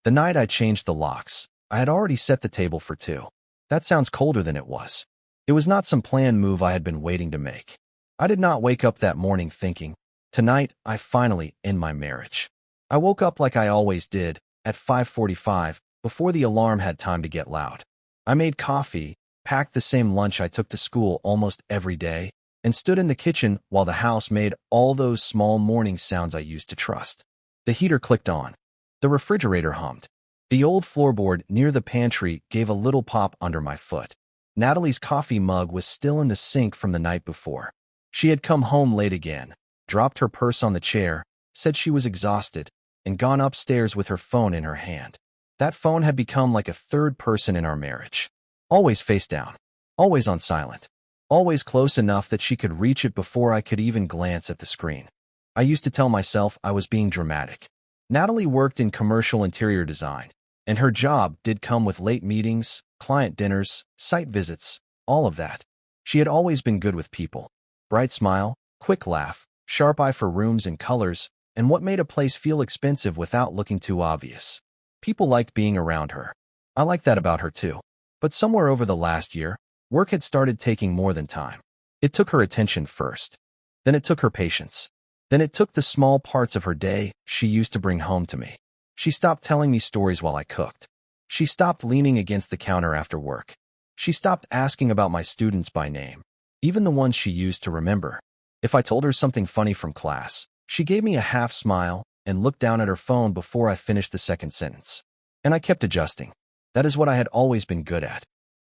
The night I changed the locks, I had already set the table for two. That sounds colder than it was. It was not some planned move I had been waiting to make. I did not wake up that morning thinking, tonight I finally end my marriage. I woke up like I always did, at 5:45, before the alarm had time to get loud. I made coffee, packed the same lunch I took to school almost every day, and stood in the kitchen while the house made all those small morning sounds I used to trust. The heater clicked on. The refrigerator hummed. The old floorboard near the pantry gave a little pop under my foot. Natalie's coffee mug was still in the sink from the night before. She had come home late again, dropped her purse on the chair, said she was exhausted, and gone upstairs with her phone in her hand. That phone had become like a third person in our marriage. Always face down, always on silent, always close enough that she could reach it before I could even glance at the screen. I used to tell myself I was being dramatic. Natalie worked in commercial interior design, and her job did come with late meetings, client dinners, site visits, all of that. She had always been good with people. Bright smile, quick laugh, sharp eye for rooms and colors, and what made a place feel expensive without looking too obvious. People liked being around her. I liked that about her too. But somewhere over the last year, work had started taking more than time. It took her attention first. Then it took her patience. Then it took the small parts of her day she used to bring home to me. She stopped telling me stories while I cooked. She stopped leaning against the counter after work. She stopped asking about my students by name, even the ones she used to remember. If I told her something funny from class, she gave me a half smile and looked down at her phone before I finished the second sentence. And I kept adjusting. That is what I had always been good at.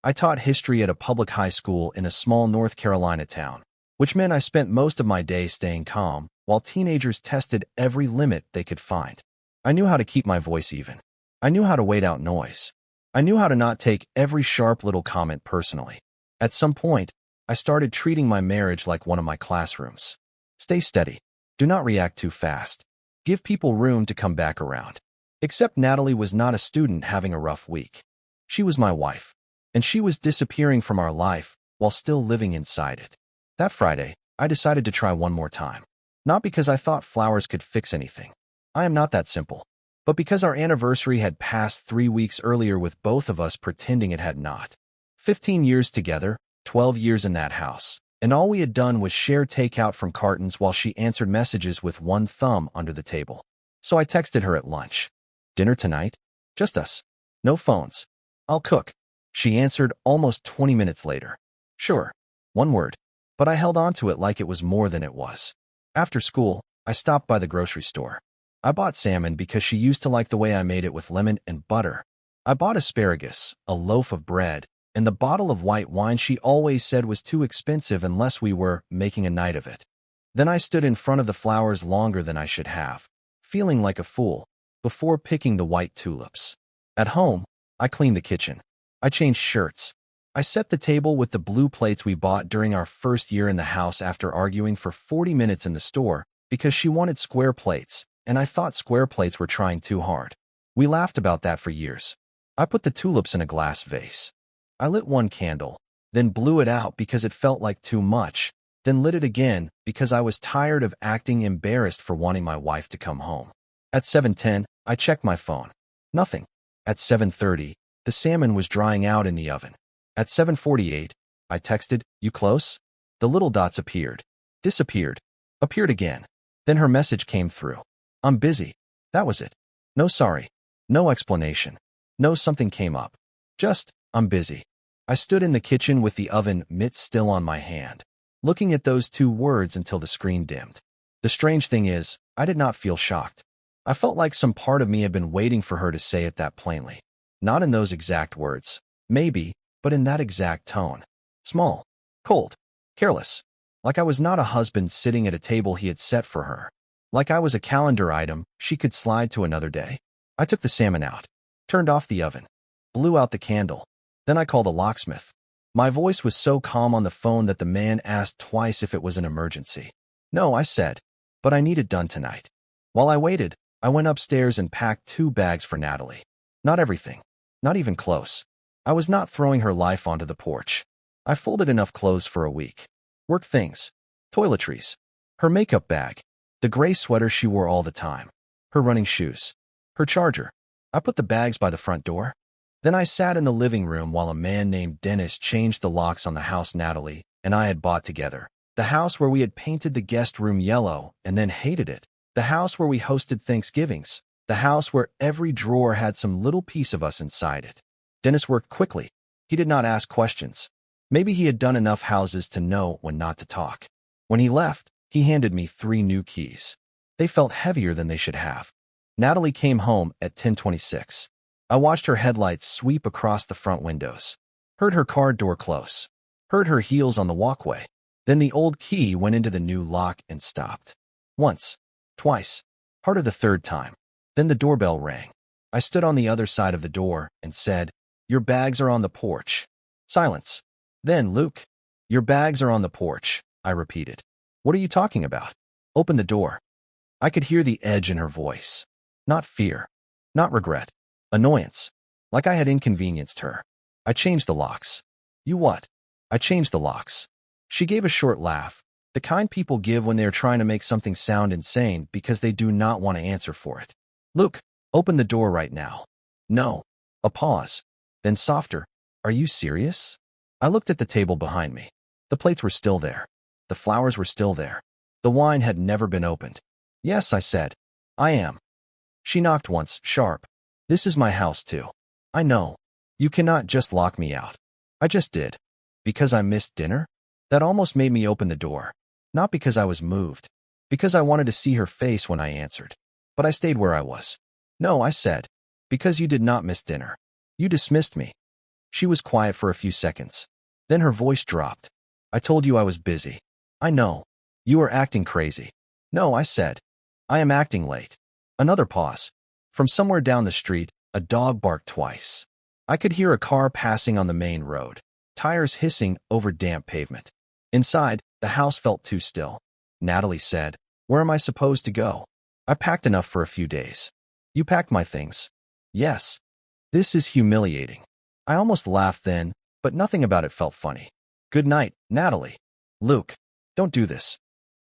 I taught history at a public high school in a small North Carolina town, which meant I spent most of my day staying calm while teenagers tested every limit they could find. I knew how to keep my voice even. I knew how to wait out noise. I knew how to not take every sharp little comment personally. At some point, I started treating my marriage like one of my classrooms. Stay steady. Do not react too fast. Give people room to come back around. Except Natalie was not a student having a rough week. She was my wife, and she was disappearing from our life while still living inside it. That Friday, I decided to try one more time. Not because I thought flowers could fix anything. I am not that simple. But because our anniversary had passed 3 weeks earlier with both of us pretending it had not. 15 years together, 12 years in that house, and all we had done was share takeout from cartons while she answered messages with one thumb under the table. So I texted her at lunch. Dinner tonight? Just us. No phones. I'll cook. She answered almost 20 minutes later. Sure. One word. But I held on to it like it was more than it was. After school, I stopped by the grocery store. I bought salmon because she used to like the way I made it with lemon and butter. I bought asparagus, a loaf of bread, and the bottle of white wine she always said was too expensive unless we were making a night of it. Then I stood in front of the flowers longer than I should have, feeling like a fool, before picking the white tulips. At home, I cleaned the kitchen. I changed shirts. I set the table with the blue plates we bought during our first year in the house after arguing for 40 minutes in the store because she wanted square plates, and I thought square plates were trying too hard. We laughed about that for years. I put the tulips in a glass vase. I lit one candle, then blew it out because it felt like too much, then lit it again because I was tired of acting embarrassed for wanting my wife to come home. At 7:10, I checked my phone. Nothing. At 7:30, the salmon was drying out in the oven. At 7:48, I texted, "You close?" The little dots appeared, disappeared, appeared again. Then her message came through. "I'm busy." That was it. No sorry. No explanation. No something came up. Just, "I'm busy." I stood in the kitchen with the oven mitt still on my hand, looking at those two words until the screen dimmed. The strange thing is, I did not feel shocked. I felt like some part of me had been waiting for her to say it that plainly. Not in those exact words, maybe, but in that exact tone. Small, cold, careless. Like I was not a husband sitting at a table he had set for her. Like I was a calendar item she could slide to another day. I took the salmon out, turned off the oven, blew out the candle. Then I called a locksmith. My voice was so calm on the phone that the man asked twice if it was an emergency. "No," I said, "but I need it done tonight." While I waited, I went upstairs and packed 2 bags for Natalie. Not everything. Not even close. I was not throwing her life onto the porch. I folded enough clothes for a week. Work things. Toiletries. Her makeup bag. The gray sweater she wore all the time. Her running shoes. Her charger. I put the bags by the front door. Then I sat in the living room while a man named Dennis changed the locks on the house Natalie and I had bought together. The house where we had painted the guest room yellow and then hated it. The house where we hosted Thanksgivings. The house where every drawer had some little piece of us inside it. Dennis worked quickly. He did not ask questions. Maybe he had done enough houses to know when not to talk. When he left, he handed me 3 new keys. They felt heavier than they should have. Natalie came home at 10:26. I watched her headlights sweep across the front windows, heard her car door close, heard her heels on the walkway. Then the old key went into the new lock and stopped. Once, twice, harder the third time. Then the doorbell rang. I stood on the other side of the door and said, "Your bags are on the porch." Silence. Then, "Luke, your bags are on the porch," I repeated. "What are you talking about?" "Open the door." I could hear the edge in her voice. Not fear, not regret. Annoyance, like I had inconvenienced her. I changed the locks. "You what?" "I changed the locks." She gave a short laugh, the kind people give when they are trying to make something sound insane because they do not want to answer for it. "Luke, open the door right now." "No." A pause. Then softer, "Are you serious?" I looked at the table behind me. The plates were still there. The flowers were still there. The wine had never been opened. "Yes," I said. "I am." She knocked once, sharp. "This is my house, too." "I know. You cannot just lock me out." "I just did." "Because I missed dinner?" That almost made me open the door. Not because I was moved. Because I wanted to see her face when I answered. But I stayed where I was. "No," I said. "Because you did not miss dinner. You dismissed me." She was quiet for a few seconds. Then her voice dropped. "I told you I was busy." "I know. You are acting crazy." "No," I said. "I am acting late." Another pause. From somewhere down the street, a dog barked twice. I could hear a car passing on the main road, tires hissing over damp pavement. Inside, the house felt too still. Natalie said, "Where am I supposed to go?" "I packed enough for a few days." "You packed my things?" "Yes." "This is humiliating." I almost laughed then, but nothing about it felt funny. "Good night, Natalie." "Luke, don't do this."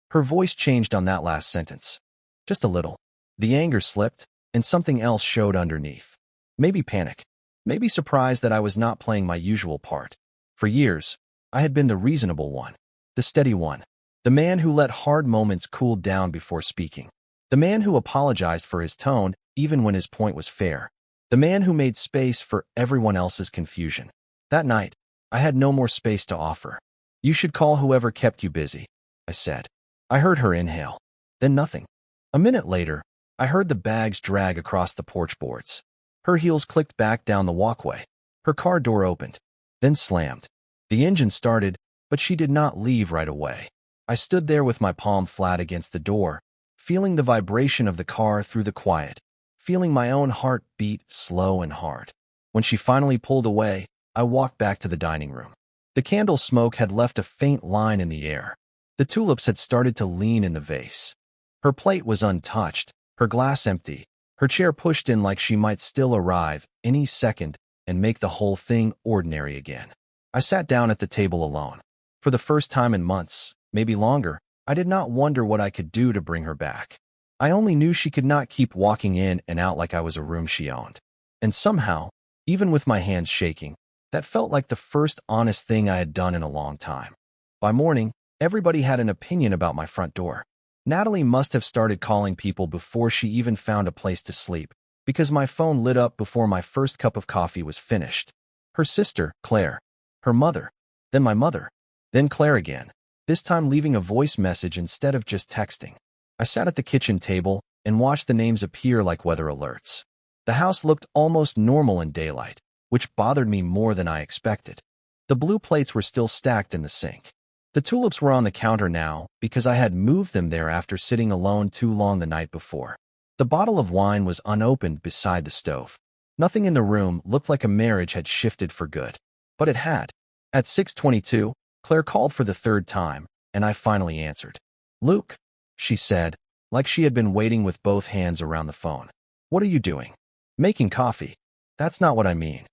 Her voice changed on that last sentence. Just a little. The anger slipped, and something else showed underneath. Maybe panic. Maybe surprise that I was not playing my usual part. For years, I had been the reasonable one, the steady one, the man who let hard moments cool down before speaking, the man who apologized for his tone even when his point was fair, the man who made space for everyone else's confusion. That night, I had no more space to offer. "You should call whoever kept you busy," I said. I heard her inhale. Then nothing. A minute later, I heard the bags drag across the porch boards. Her heels clicked back down the walkway. Her car door opened, then slammed. The engine started, but she did not leave right away. I stood there with my palm flat against the door, feeling the vibration of the car through the quiet, feeling my own heart beat slow and hard. When she finally pulled away, I walked back to the dining room. The candle smoke had left a faint line in the air. The tulips had started to lean in the vase. Her plate was untouched, her glass empty, her chair pushed in like she might still arrive any second and make the whole thing ordinary again. I sat down at the table alone. For the first time in months, maybe longer, I did not wonder what I could do to bring her back. I only knew she could not keep walking in and out like I was a room she owned. And somehow, even with my hands shaking, that felt like the first honest thing I had done in a long time. By morning, everybody had an opinion about my front door. Natalie must have started calling people before she even found a place to sleep, because my phone lit up before my first cup of coffee was finished. Her sister, Claire. Her mother. Then my mother. Then Claire again, this time leaving a voice message instead of just texting. I sat at the kitchen table and watched the names appear like weather alerts. The house looked almost normal in daylight, which bothered me more than I expected. The blue plates were still stacked in the sink. The tulips were on the counter now because I had moved them there after sitting alone too long the night before. The bottle of wine was unopened beside the stove. Nothing in the room looked like a marriage had shifted for good. But it had. At 6:22, Claire called for the third time, and I finally answered. "Luke," she said, like she had been waiting with both hands around the phone. "What are you doing?" "Making coffee." "That's not what I mean."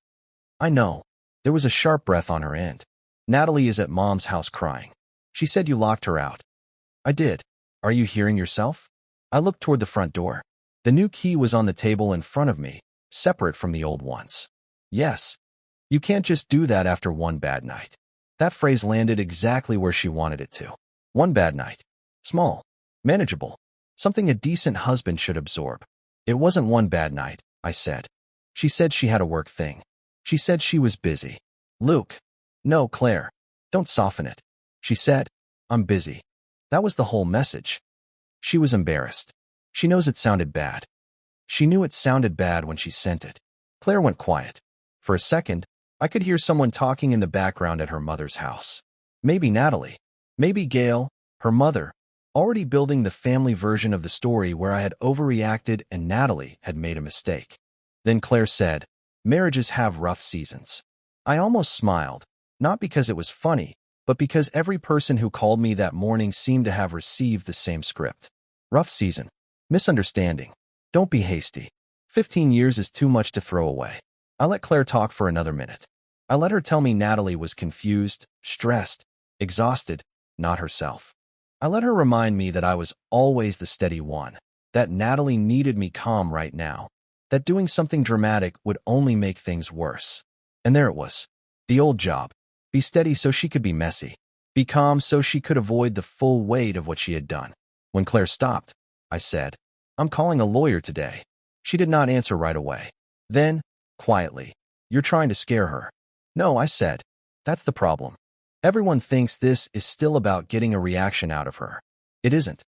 "I know." There was a sharp breath on her end. "Natalie is at Mom's house crying. She said you locked her out." "I did. Are you hearing yourself?" I looked toward the front door. The new key was on the table in front of me, separate from the old ones. Yes, you can't just do that after one bad night. That phrase landed exactly where she wanted it to. One bad night. Small. Manageable. Something a decent husband should absorb. It wasn't one bad night, I said. She said she had a work thing. She said she was busy. Luke. No, Claire. Don't soften it. She said, I'm busy. That was the whole message. She was embarrassed. She knows it sounded bad. She knew it sounded bad when she sent it. Claire went quiet. For a second, I could hear someone talking in the background at her mother's house. Maybe Natalie. Maybe Gail, her mother, already building the family version of the story where I had overreacted and Natalie had made a mistake. Then Claire said, marriages have rough seasons. I almost smiled, not because it was funny, but because every person who called me that morning seemed to have received the same script. Rough season. Misunderstanding. Don't be hasty. 15 years is too much to throw away. I let Claire talk for another minute. I let her tell me Natalie was confused, stressed, exhausted, not herself. I let her remind me that I was always the steady one, that Natalie needed me calm right now, that doing something dramatic would only make things worse. And there it was. The old job. Be steady so she could be messy. Be calm so she could avoid the full weight of what she had done. When Claire stopped, I said, I'm calling a lawyer today. She did not answer right away. Then, quietly, you're trying to scare her. No, I said. That's the problem. Everyone thinks this is still about getting a reaction out of her. It isn't.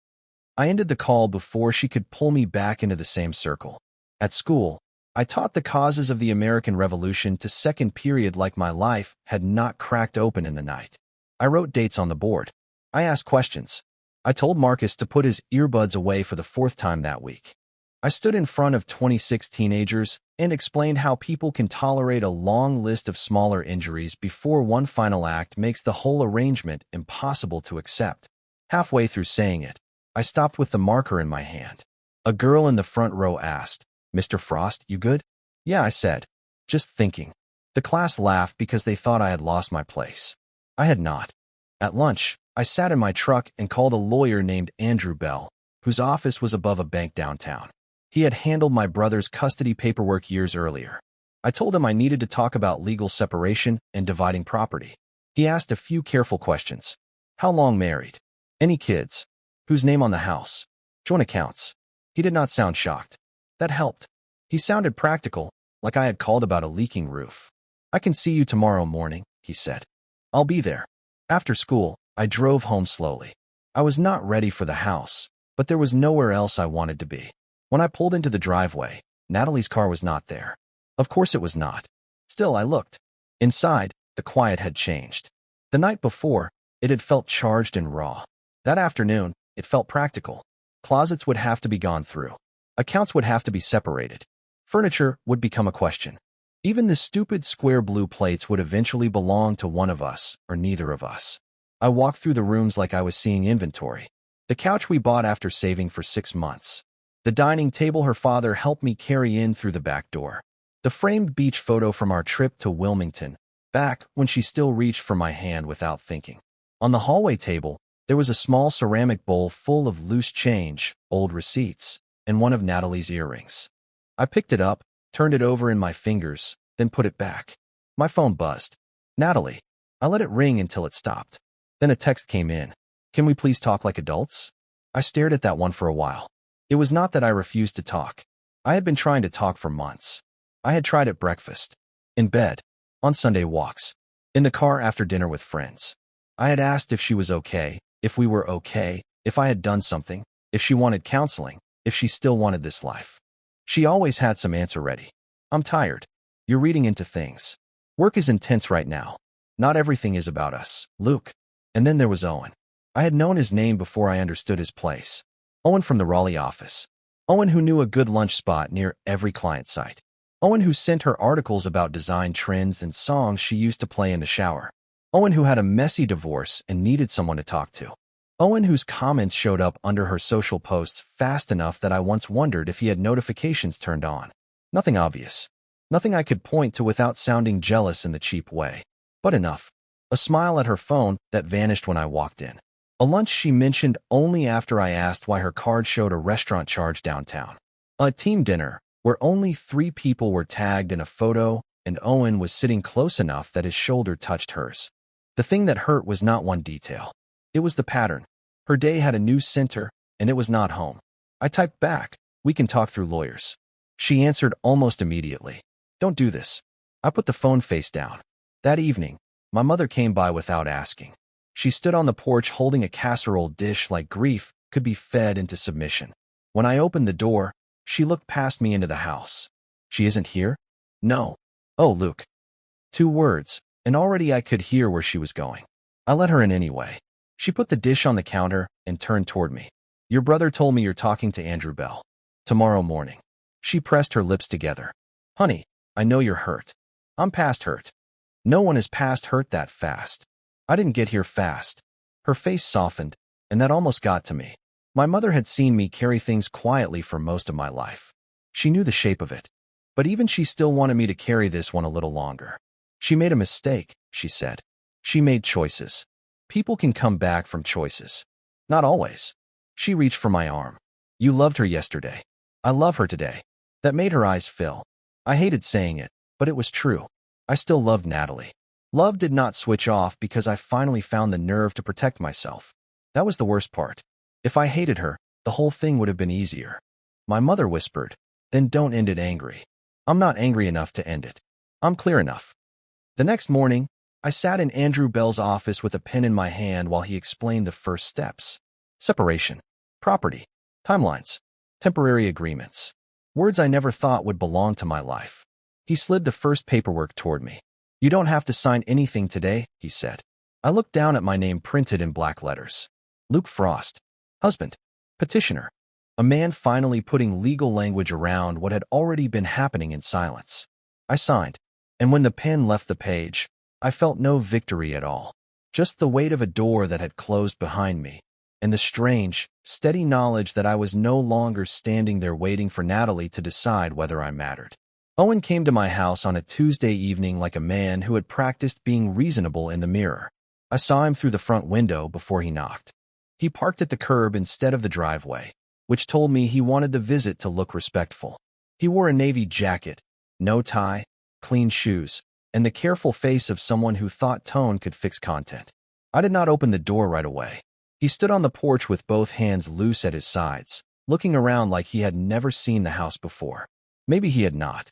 I ended the call before she could pull me back into the same circle. At school, I taught the causes of the American Revolution to second period like my life had not cracked open in the night. I wrote dates on the board. I asked questions. I told Marcus to put his earbuds away for the 4th time that week. I stood in front of 26 teenagers and explained how people can tolerate a long list of smaller injuries before one final act makes the whole arrangement impossible to accept. Halfway through saying it, I stopped with the marker in my hand. A girl in the front row asked, Mr. Frost, you good? Yeah, I said. Just thinking. The class laughed because they thought I had lost my place. I had not. At lunch, I sat in my truck and called a lawyer named Andrew Bell, whose office was above a bank downtown. He had handled my brother's custody paperwork years earlier. I told him I needed to talk about legal separation and dividing property. He asked a few careful questions. How long married? Any kids? Whose name on the house? Joint accounts. He did not sound shocked. That helped. He sounded practical, like I had called about a leaking roof. I can see you tomorrow morning, he said. I'll be there. After school, I drove home slowly. I was not ready for the house, but there was nowhere else I wanted to be. When I pulled into the driveway, Natalie's car was not there. Of course it was not. Still, I looked. Inside, the quiet had changed. The night before, it had felt charged and raw. That afternoon, it felt practical. Closets would have to be gone through. Accounts would have to be separated. Furniture would become a question. Even the stupid square blue plates would eventually belong to one of us or neither of us. I walked through the rooms like I was seeing inventory. The couch we bought after saving for 6 months. The dining table her father helped me carry in through the back door. The framed beach photo from our trip to Wilmington, back when she still reached for my hand without thinking. On the hallway table, there was a small ceramic bowl full of loose change, old receipts, and one of Natalie's earrings. I picked it up, turned it over in my fingers, then put it back. My phone buzzed. Natalie. I let it ring until it stopped. Then a text came in. Can we please talk like adults? I stared at that one for a while. It was not that I refused to talk. I had been trying to talk for months. I had tried at breakfast, in bed, on Sunday walks, in the car after dinner with friends. I had asked if she was okay, if we were okay, if I had done something, if she wanted counseling, if she still wanted this life. She always had some answer ready. I'm tired. You're reading into things. Work is intense right now. Not everything is about us, Luke. And then there was Owen. I had known his name before I understood his place. Owen from the Raleigh office. Owen who knew a good lunch spot near every client site. Owen who sent her articles about design trends and songs she used to play in the shower. Owen who had a messy divorce and needed someone to talk to. Owen whose comments showed up under her social posts fast enough that I once wondered if he had notifications turned on. Nothing obvious. Nothing I could point to without sounding jealous in the cheap way. But enough. A smile at her phone that vanished when I walked in. A lunch she mentioned only after I asked why her card showed a restaurant charge downtown. A team dinner, where only 3 people were tagged in a photo, and Owen was sitting close enough that his shoulder touched hers. The thing that hurt was not one detail. It was the pattern. Her day had a new center, and it was not home. I typed back, "We can talk through lawyers." She answered almost immediately, "Don't do this." I put the phone face down. That evening, my mother came by without asking. She stood on the porch holding a casserole dish like grief could be fed into submission. When I opened the door, she looked past me into the house. "She isn't here?" "No." "Oh, Luke." 2 words, and already I could hear where she was going. I let her in anyway. She put the dish on the counter and turned toward me. "Your brother told me you're talking to Andrew Bell. Tomorrow morning." She pressed her lips together. "Honey, I know you're hurt. I'm past hurt." "No one is past hurt that fast." "I didn't get here fast." Her face softened, and that almost got to me. My mother had seen me carry things quietly for most of my life. She knew the shape of it. But even she still wanted me to carry this one a little longer. "She made a mistake," she said. "She made choices. People can come back from choices. Not always." She reached for my arm. "You loved her yesterday. I love her today." That made her eyes fill. I hated saying it, but it was true. I still loved Natalie. Love did not switch off because I finally found the nerve to protect myself. That was the worst part. If I hated her, the whole thing would have been easier. My mother whispered, "Then don't end it angry." I'm not angry enough to end it. I'm clear enough. The next morning, I sat in Andrew Bell's office with a pen in my hand while he explained the first steps. Separation, property, timelines, temporary agreements. Words I never thought would belong to my life. He slid the first paperwork toward me. "You don't have to sign anything today," he said. I looked down at my name printed in black letters. Luke Frost. Husband. Petitioner. A man finally putting legal language around what had already been happening in silence. I signed, and when the pen left the page, I felt no victory at all. Just the weight of a door that had closed behind me, and the strange, steady knowledge that I was no longer standing there waiting for Natalie to decide whether I mattered. Owen came to my house on a Tuesday evening like a man who had practiced being reasonable in the mirror. I saw him through the front window before he knocked. He parked at the curb instead of the driveway, which told me he wanted the visit to look respectful. He wore a navy jacket, no tie, clean shoes, and the careful face of someone who thought tone could fix content. I did not open the door right away. He stood on the porch with both hands loose at his sides, looking around like he had never seen the house before. Maybe he had not.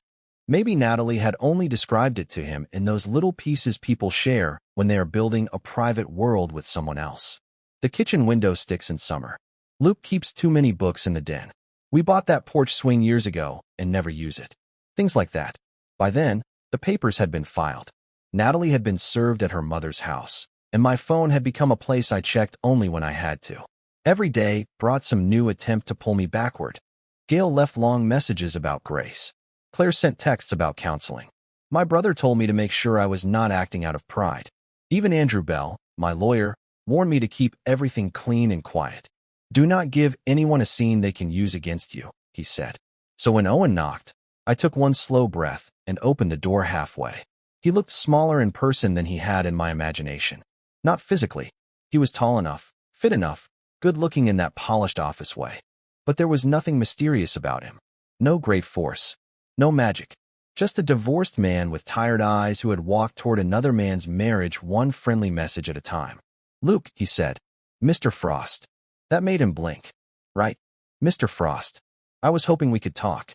Maybe Natalie had only described it to him in those little pieces people share when they are building a private world with someone else. The kitchen window sticks in summer. Luke keeps too many books in the den. We bought that porch swing years ago and never use it. Things like that. By then, the papers had been filed. Natalie had been served at her mother's house, and my phone had become a place I checked only when I had to. Every day brought some new attempt to pull me backward. Gail left long messages about Grace. Claire sent texts about counseling. My brother told me to make sure I was not acting out of pride. Even Andrew Bell, my lawyer, warned me to keep everything clean and quiet. "Do not give anyone a scene they can use against you," he said. So when Owen knocked, I took one slow breath and opened the door halfway. He looked smaller in person than he had in my imagination. Not physically. He was tall enough, fit enough, good-looking in that polished office way. But there was nothing mysterious about him. No great force. No magic. Just a divorced man with tired eyes who had walked toward another man's marriage one friendly message at a time. "Luke," he said. "Mr. Frost." That made him blink. "Right. Mr. Frost. I was hoping we could talk."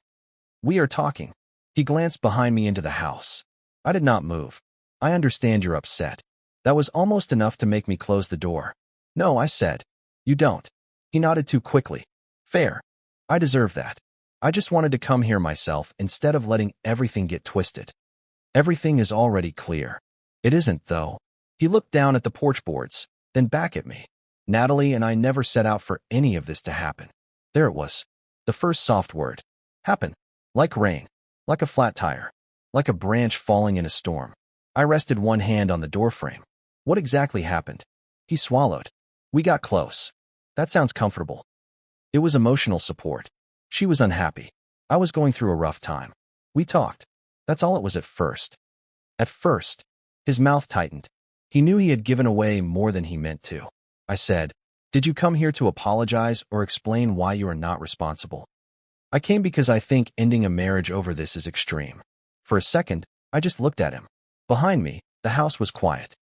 "We are talking." He glanced behind me into the house. I did not move. "I understand you're upset." That was almost enough to make me close the door. "No," I said. "You don't." He nodded too quickly. "Fair. I deserve that. I just wanted to come here myself instead of letting everything get twisted." "Everything is already clear." "It isn't, though." He looked down at the porch boards, then back at me. "Natalie and I never set out for any of this to happen." There it was. The first soft word. Happen. Like rain. Like a flat tire. Like a branch falling in a storm. I rested one hand on the doorframe. "What exactly happened?" He swallowed. "We got close." That sounds comfortable. It was emotional support. She was unhappy. I was going through a rough time. We talked. That's all it was at first. At first. His mouth tightened. He knew he had given away more than he meant to. I said, "Did you come here to apologize or explain why you are not responsible?" I came because I think ending a marriage over this is extreme. For a second, I just looked at him. Behind me, the house was quiet.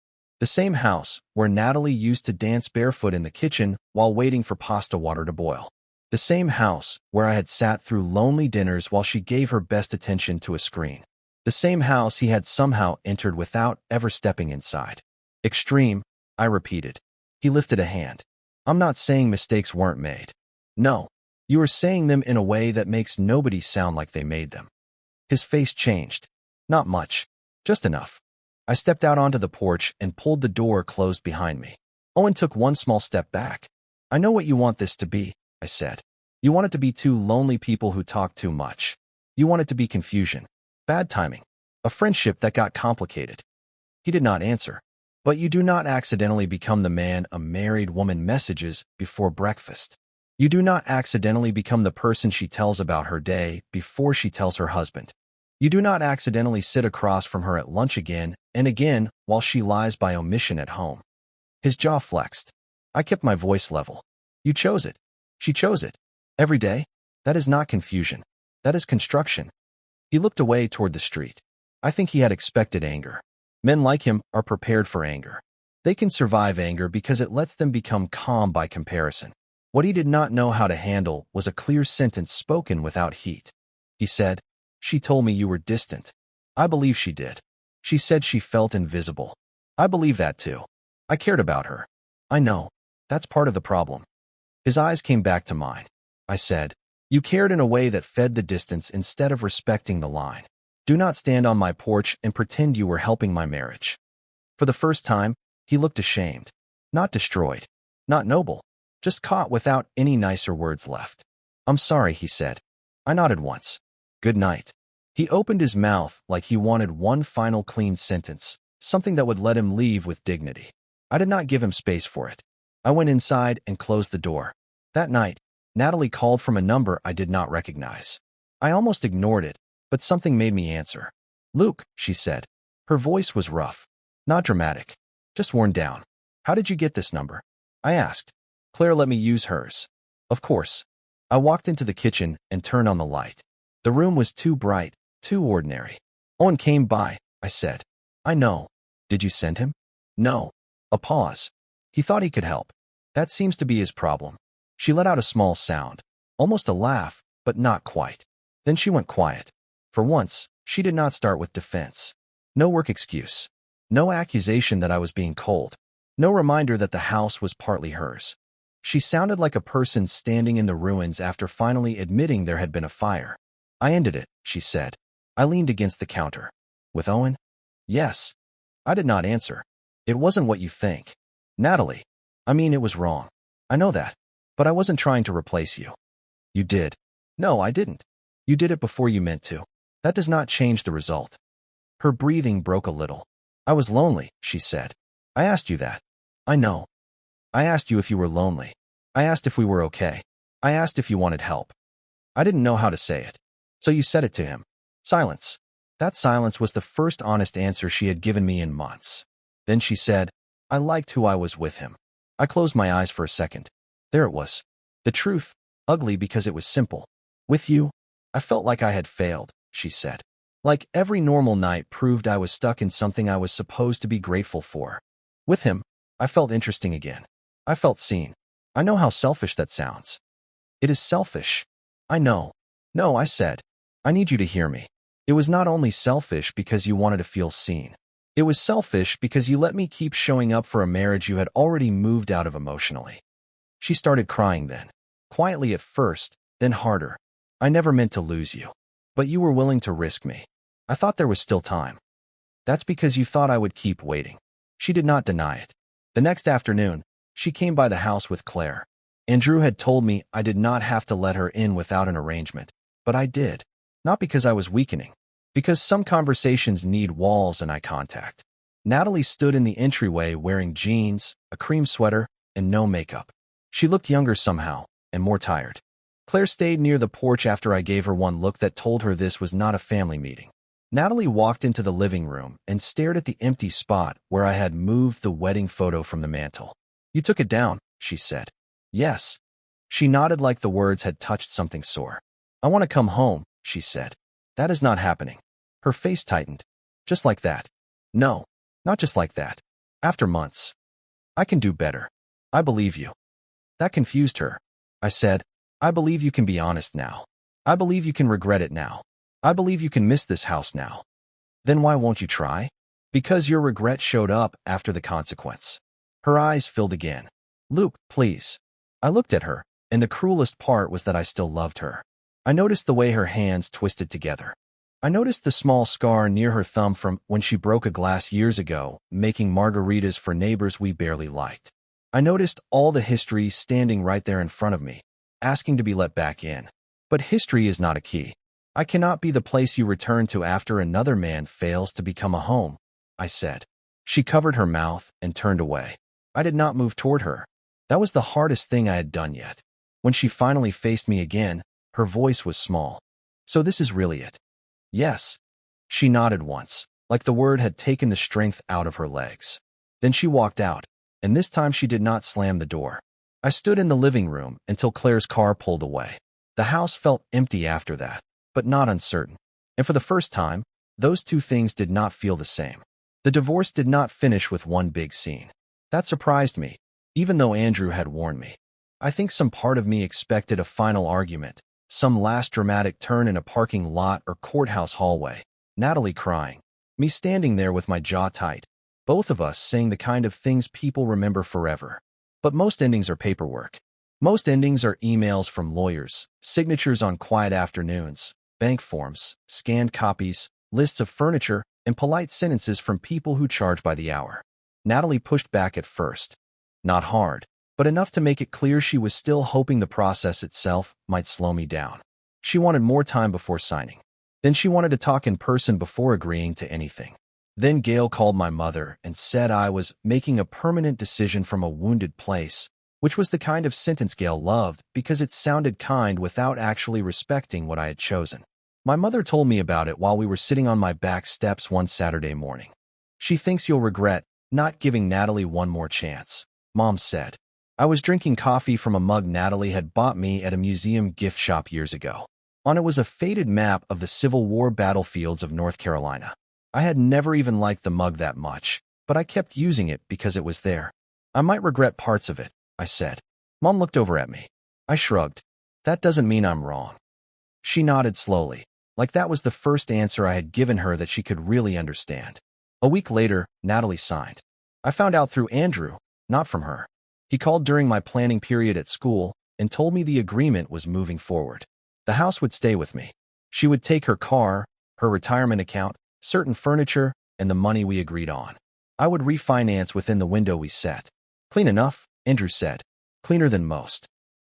The same house where Natalie used to dance barefoot in the kitchen while waiting for pasta water to boil. The same house where I had sat through lonely dinners while she gave her best attention to a screen. The same house he had somehow entered without ever stepping inside. Extreme, I repeated. He lifted a hand. I'm not saying mistakes weren't made. No, you are saying them in a way that makes nobody sound like they made them. His face changed. Not much. Just enough. I stepped out onto the porch and pulled the door closed behind me. Owen took one small step back. I know what you want this to be, I said. You want it to be two lonely people who talk too much. You want it to be confusion. Bad timing. A friendship that got complicated. He did not answer. But you do not accidentally become the man a married woman messages before breakfast. You do not accidentally become the person she tells about her day before she tells her husband. You do not accidentally sit across from her at lunch again and again while she lies by omission at home. His jaw flexed. I kept my voice level. You chose it. She chose it. Every day? That is not confusion. That is construction. He looked away toward the street. I think he had expected anger. Men like him are prepared for anger. They can survive anger because it lets them become calm by comparison. What he did not know how to handle was a clear sentence spoken without heat. He said, "She told me you were distant." I believe she did. She said she felt invisible. I believe that too. I cared about her. I know. That's part of the problem. His eyes came back to mine. I said, "You cared in a way that fed the distance instead of respecting the line. Do not stand on my porch and pretend you were helping my marriage." For the first time, he looked ashamed. Not destroyed. Not noble. Just caught without any nicer words left. "I'm sorry," he said. I nodded once. "Good night." He opened his mouth like he wanted one final clean sentence, something that would let him leave with dignity. I did not give him space for it. I went inside and closed the door. That night, Natalie called from a number I did not recognize. I almost ignored it, but something made me answer. "Luke," she said. Her voice was rough. Not dramatic. Just worn down. "How did you get this number?" I asked. "Claire let me use hers." Of course. I walked into the kitchen and turned on the light. The room was too bright, too ordinary. "Owen came by," I said. "I know. Did you send him?" "No." A pause. He thought he could help. That seems to be his problem. She let out a small sound. Almost a laugh, but not quite. Then she went quiet. For once, she did not start with defense. No work excuse. No accusation that I was being cold. No reminder that the house was partly hers. She sounded like a person standing in the ruins after finally admitting there had been a fire. "I ended it," she said. I leaned against the counter. "With Owen?" "Yes." I did not answer. "It wasn't what you think." "Natalie. I mean, it was wrong. I know that. But I wasn't trying to replace you." "You did." "No, I didn't. You did it before you meant to. That does not change the result." Her breathing broke a little. "I was lonely," she said. "I asked you that." "I know. I asked you if you were lonely. I asked if we were okay. I asked if you wanted help." I didn't know how to say it. "So you said it to him." Silence. That silence was the first honest answer she had given me in months. Then she said, "I liked who I was with him." I closed my eyes for a second. There it was. The truth, ugly because it was simple. "With you, I felt like I had failed," she said. "Like every normal night proved I was stuck in something I was supposed to be grateful for. With him, I felt interesting again. I felt seen. I know how selfish that sounds." "It is selfish." "I know." "No," I said. "I need you to hear me. It was not only selfish because you wanted to feel seen. It was selfish because you let me keep showing up for a marriage you had already moved out of emotionally." She started crying then. Quietly at first, then harder. "I never meant to lose you. But you were willing to risk me. I thought there was still time." "That's because you thought I would keep waiting." She did not deny it. The next afternoon, she came by the house with Claire. Andrew had told me I did not have to let her in without an arrangement, but I did. Not because I was weakening. Because some conversations need walls and eye contact. Natalie stood in the entryway wearing jeans, a cream sweater, and no makeup. She looked younger somehow, and more tired. Claire stayed near the porch after I gave her one look that told her this was not a family meeting. Natalie walked into the living room and stared at the empty spot where I had moved the wedding photo from the mantel. "You took it down," she said. "Yes." She nodded like the words had touched something sore. I want to come home, she said. That is not happening. Her face tightened. Just like that. No, not just like that. After months. I can do better. I believe you. That confused her. I said, I believe you can be honest now. I believe you can regret it now. I believe you can miss this house now. Then why won't you try? Because your regret showed up after the consequence. Her eyes filled again. Luke, please. I looked at her, and the cruelest part was that I still loved her. I noticed the way her hands twisted together. I noticed the small scar near her thumb from when she broke a glass years ago, making margaritas for neighbors we barely liked. I noticed all the history standing right there in front of me, asking to be let back in. But history is not a key. I cannot be the place you return to after another man fails to become a home, I said. She covered her mouth and turned away. I did not move toward her. That was the hardest thing I had done yet. When she finally faced me again, her voice was small. So this is really it? Yes. She nodded once, like the word had taken the strength out of her legs. Then she walked out, and this time she did not slam the door. I stood in the living room until Claire's car pulled away. The house felt empty after that, but not uncertain. And for the first time, those two things did not feel the same. The divorce did not finish with one big scene. That surprised me, even though Andrew had warned me. I think some part of me expected a final argument, some last dramatic turn in a parking lot or courthouse hallway, Natalie crying, me standing there with my jaw tight, both of us saying the kind of things people remember forever. But most endings are paperwork. Most endings are emails from lawyers, signatures on quiet afternoons, bank forms, scanned copies, lists of furniture, and polite sentences from people who charge by the hour. Natalie pushed back at first. Not hard, but enough to make it clear she was still hoping the process itself might slow me down. She wanted more time before signing. Then she wanted to talk in person before agreeing to anything. Then Gail called my mother and said I was making a permanent decision from a wounded place, which was the kind of sentence Gail loved because it sounded kind without actually respecting what I had chosen. My mother told me about it while we were sitting on my back steps one Saturday morning. She thinks you'll regret not giving Natalie one more chance, Mom said. I was drinking coffee from a mug Natalie had bought me at a museum gift shop years ago. On it was a faded map of the Civil War battlefields of North Carolina. I had never even liked the mug that much, but I kept using it because it was there. I might regret parts of it, I said. Mom looked over at me. I shrugged. That doesn't mean I'm wrong. She nodded slowly, like that was the first answer I had given her that she could really understand. A week later, Natalie signed. I found out through Andrew, not from her. He called during my planning period at school and told me the agreement was moving forward. The house would stay with me. She would take her car, her retirement account, certain furniture, and the money we agreed on. I would refinance within the window we set. Clean enough, Andrew said. Cleaner than most.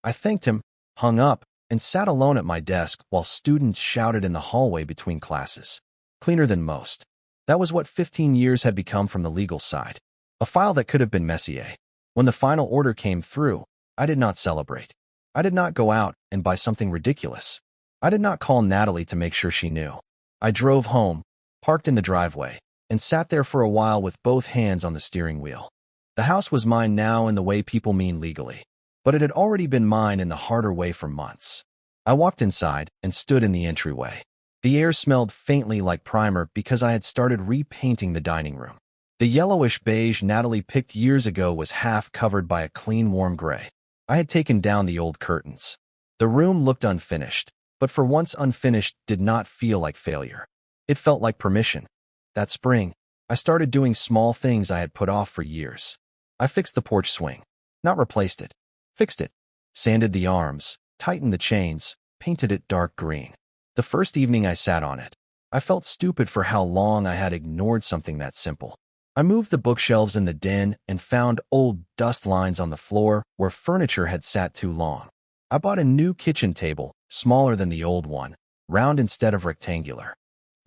I thanked him, hung up, and sat alone at my desk while students shouted in the hallway between classes. Cleaner than most. That was what 15 years had become from the legal side. A file that could have been Messier. When the final order came through, I did not celebrate. I did not go out and buy something ridiculous. I did not call Natalie to make sure she knew. I drove home, parked in the driveway, and sat there for a while with both hands on the steering wheel. The house was mine now in the way people mean legally, but it had already been mine in the harder way for months. I walked inside and stood in the entryway. The air smelled faintly like primer because I had started repainting the dining room. The yellowish beige Natalie picked years ago was half covered by a clean, warm gray. I had taken down the old curtains. The room looked unfinished, but for once unfinished did not feel like failure. It felt like permission. That spring, I started doing small things I had put off for years. I fixed the porch swing. Not replaced it. Fixed it. Sanded the arms, tightened the chains, painted it dark green. The first evening I sat on it, I felt stupid for how long I had ignored something that simple. I moved the bookshelves in the den and found old dust lines on the floor where furniture had sat too long. I bought a new kitchen table, smaller than the old one, round instead of rectangular.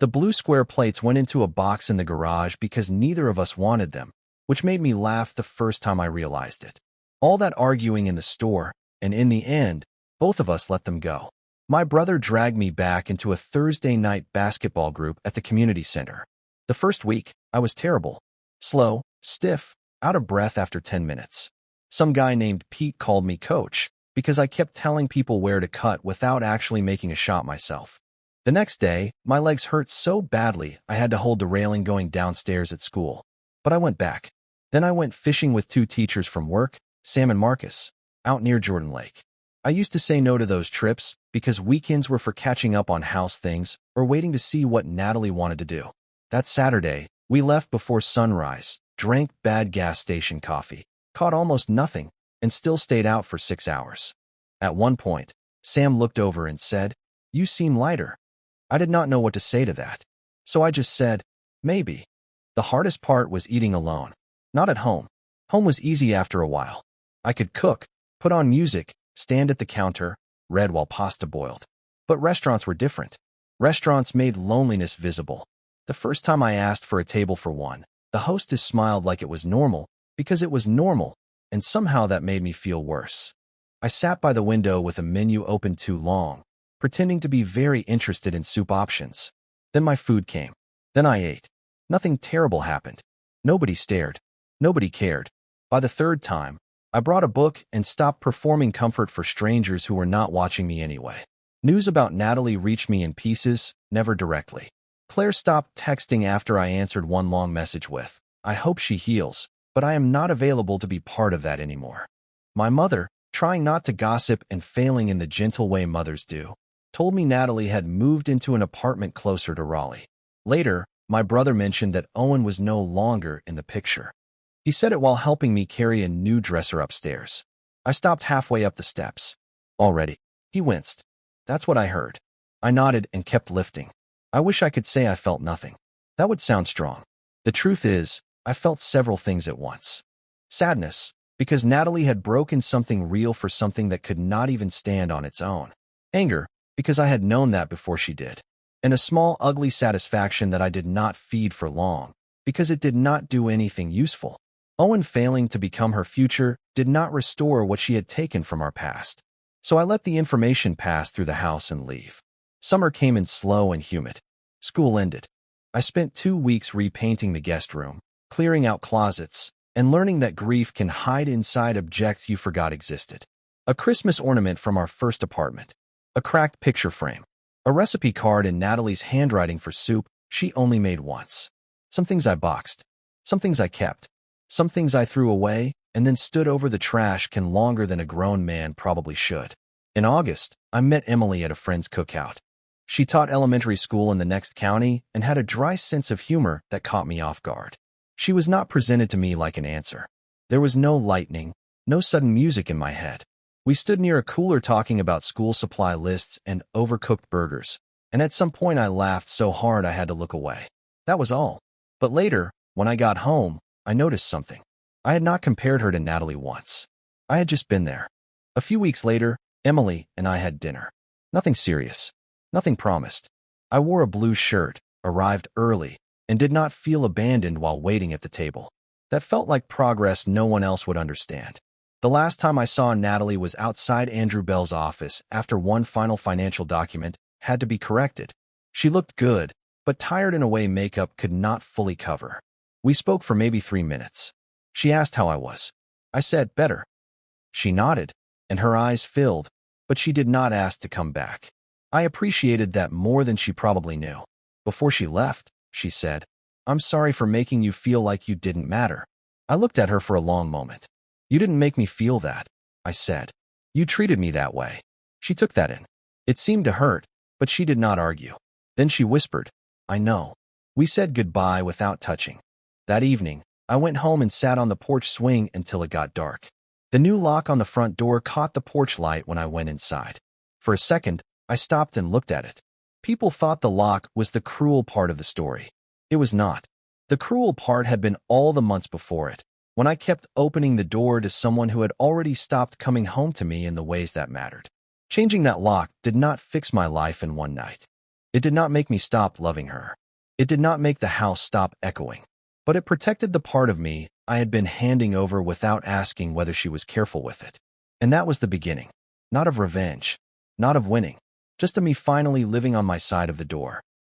The blue square plates went into a box in the garage because neither of us wanted them, which made me laugh the first time I realized it. All that arguing in the store, and in the end, both of us let them go. My brother dragged me back into a Thursday night basketball group at the community center. The first week, I was terrible. Slow, stiff, out of breath after 10 minutes. Some guy named Pete called me coach because I kept telling people where to cut without actually making a shot myself. The next day, my legs hurt so badly I had to hold the railing going downstairs at school. But I went back. Then I went fishing with 2 teachers from work, Sam and Marcus, out near Jordan Lake. I used to say no to those trips because weekends were for catching up on house things or waiting to see what Natalie wanted to do. That Saturday, we left before sunrise, drank bad gas station coffee, caught almost nothing, and still stayed out for 6 hours. At one point, Sam looked over and said, "You seem lighter." I did not know what to say to that, so I just said, "Maybe." The hardest part was eating alone, not at home. Home was easy after a while. I could cook, put on music, stand at the counter, read while pasta boiled. But restaurants were different. Restaurants made loneliness visible. The first time I asked for a table for one, the hostess smiled like it was normal, because it was normal, and somehow that made me feel worse. I sat by the window with a menu open too long, pretending to be very interested in soup options. Then my food came. Then I ate. Nothing terrible happened. Nobody stared. Nobody cared. By the third time, I brought a book and stopped performing comfort for strangers who were not watching me anyway. News about Natalie reached me in pieces, never directly. Claire stopped texting after I answered one long message with, "I hope she heals, but I am not available to be part of that anymore." My mother, trying not to gossip and failing in the gentle way mothers do, told me Natalie had moved into an apartment closer to Raleigh. Later, my brother mentioned that Owen was no longer in the picture. He said it while helping me carry a new dresser upstairs. I stopped halfway up the steps. "Already?" He winced. "That's what I heard." I nodded and kept lifting. I wish I could say I felt nothing. That would sound strong. The truth is, I felt several things at once. Sadness, because Natalie had broken something real for something that could not even stand on its own. Anger, because I had known that before she did. And a small, ugly satisfaction that I did not feed for long, because it did not do anything useful. Owen failing to become her future did not restore what she had taken from our past. So I let the information pass through the house and leave. Summer came in slow and humid. School ended. I spent 2 weeks repainting the guest room, clearing out closets, and learning that grief can hide inside objects you forgot existed. A Christmas ornament from our first apartment. A cracked picture frame. A recipe card in Natalie's handwriting for soup she only made once. Some things I boxed. Some things I kept. Some things I threw away and then stood over the trash can longer than a grown man probably should. In August, I met Emily at a friend's cookout. She taught elementary school in the next county and had a dry sense of humor that caught me off guard. She was not presented to me like an answer. There was no lightning, no sudden music in my head. We stood near a cooler talking about school supply lists and overcooked burgers, and at some point I laughed so hard I had to look away. That was all. But later, when I got home, I noticed something. I had not compared her to Natalie once. I had just been there. A few weeks later, Emily and I had dinner. Nothing serious. Nothing promised. I wore a blue shirt, arrived early, and did not feel abandoned while waiting at the table. That felt like progress no one else would understand. The last time I saw Natalie was outside Andrew Bell's office after one final financial document had to be corrected. She looked good, but tired in a way makeup could not fully cover. We spoke for maybe 3 minutes. She asked how I was. I said, "Better." She nodded, and her eyes filled, but she did not ask to come back. I appreciated that more than she probably knew. Before she left, she said, "I'm sorry for making you feel like you didn't matter." I looked at her for a long moment. "You didn't make me feel that," I said. "You treated me that way." She took that in. It seemed to hurt, but she did not argue. Then she whispered, "I know." We said goodbye without touching. That evening, I went home and sat on the porch swing until it got dark. The new lock on the front door caught the porch light when I went inside. For a second, I stopped and looked at it. People thought the lock was the cruel part of the story. It was not. The cruel part had been all the months before it, when I kept opening the door to someone who had already stopped coming home to me in the ways that mattered. Changing that lock did not fix my life in one night. It did not make me stop loving her. It did not make the house stop echoing. But it protected the part of me I had been handing over without asking whether she was careful with it. And that was the beginning. Not of revenge. Not of winning. Just of me finally living on my side of the door.